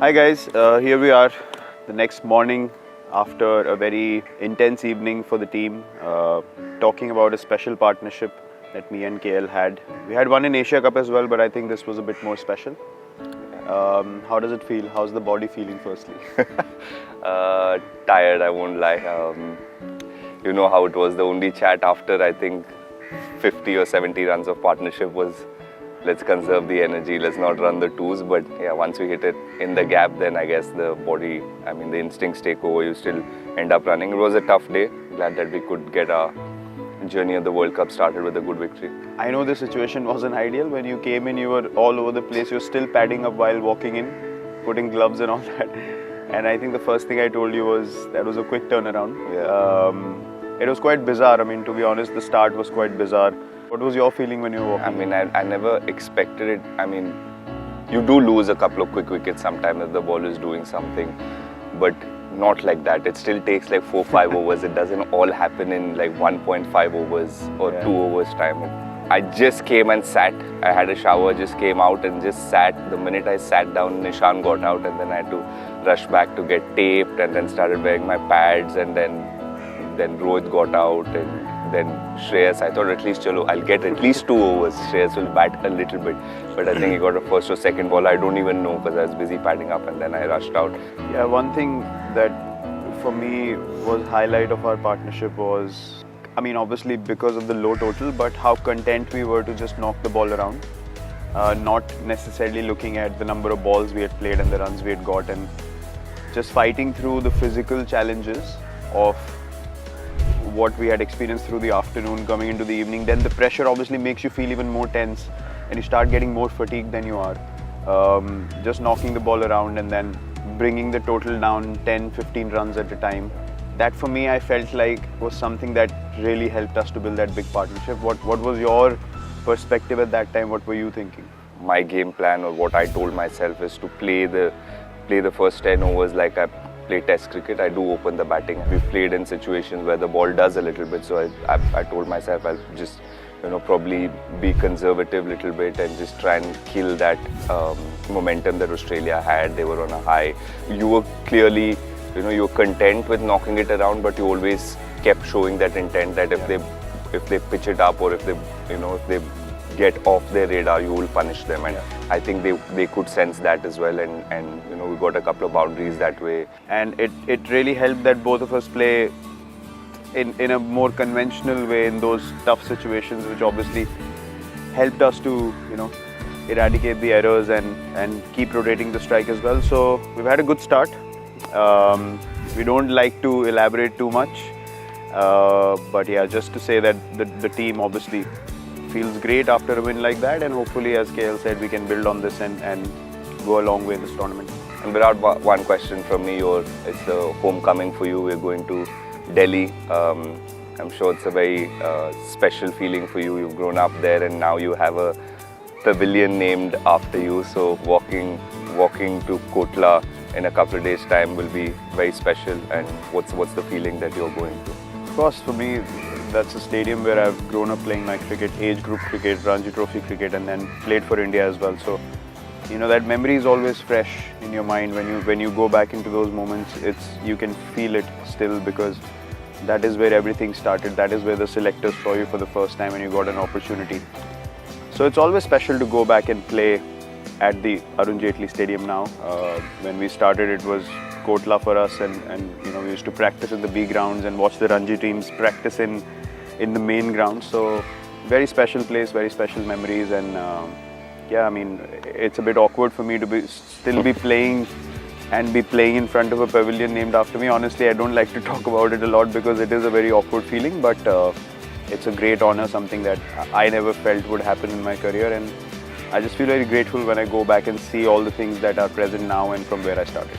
Hi guys, here we are the next morning after a very intense evening for the team, talking about a special partnership that me and KL had. We had one in Asia Cup as well, but I think this was a bit more special. How does it feel? How's the body feeling firstly? Tired, I won't lie. You know how it was. The only chat after I think 50 or 70 runs of partnership was, let's conserve the energy, let's not run the twos. But yeah, once we hit it in the gap, then I guess the body, the instincts take over. You still end up running. It was a tough day. Glad that we could get our journey of the World Cup started with a good victory. I know the situation wasn't ideal. When you came in, you were all over the place. You were still padding up while walking in, putting gloves and all that. And I think the first thing I told you was that was a quick turnaround. Yeah. It was quite bizarre. To be honest, the start was quite bizarre. What was your feeling when you were walking? I never expected it. You do lose a couple of quick wickets sometimes if the ball is doing something, but not like that. It still takes like 4-5 overs. It doesn't all happen in like 1.5 overs or 2 overs time. I just came and sat. I had a shower, just came out and just sat. The minute I sat down, Nishan got out, and then I had to rush back to get taped, and then started wearing my pads, and then Rohit got out, and then Shreyas. I thought at least I'll get at least 2 overs. Shreyas will bat a little bit, but I think he got a first or second ball. I don't even know because I was busy padding up, and then I rushed out. Yeah, one thing that for me was highlight of our partnership was, obviously because of the low total, but how content we were to just knock the ball around. Not necessarily looking at the number of balls we had played and the runs we had got, and just fighting through the physical challenges of what we had experienced through the afternoon coming into the evening. Then the pressure obviously makes you feel even more tense and you start getting more fatigued than you are. Just knocking the ball around and then bringing the total down 10-15 runs at a time. That for me, I felt like was something that really helped us to build that big partnership. What was your perspective at that time? What were you thinking? My game plan, or what I told myself, is to play the first 10 overs like I play Test cricket. I do open the batting. We've played in situations where the ball does a little bit, so I told myself I'll just probably be conservative a little bit and just try and kill that momentum that Australia had. They were on a high. You were clearly, you were content with knocking it around, but you always kept showing that intent that if they pitch it up, or if they get off their radar, you will punish them. And I think they could sense that as well, and we got a couple of boundaries that way. And it really helped that both of us play in a more conventional way in those tough situations, which obviously helped us to eradicate the errors and keep rotating the strike as well. So we've had a good start. We don't like to elaborate too much, but yeah, just to say that the team obviously feels great after a win like that, and hopefully, as KL said, we can build on this and go a long way in this tournament. And Virat, one question from me. It's a homecoming for you. We're going to Delhi. I'm sure it's a very special feeling for you. You've grown up there, and now you have a pavilion named after you. So walking to Kotla in a couple of days' time will be very special. And what's the feeling that you're going to? Of course, for me, that's a stadium where I've grown up playing my cricket, age group cricket, Ranji Trophy cricket, and then played for India as well. So, that memory is always fresh in your mind when you go back into those moments. You can feel it still, because that is where everything started. That is where the selectors saw you for the first time and you got an opportunity. So it's always special to go back and play at the Arun Jaitley Stadium now. When we started, it was Kotla for us, and we used to practice in the B grounds and watch the Ranji teams practice in the main grounds. So very special place, very special memories, and it's a bit awkward for me to still be playing in front of a pavilion named after me. Honestly, I don't like to talk about it a lot because it is a very awkward feeling, but it's a great honor, something that I never felt would happen in my career, and I just feel very grateful when I go back and see all the things that are present now and from where I started.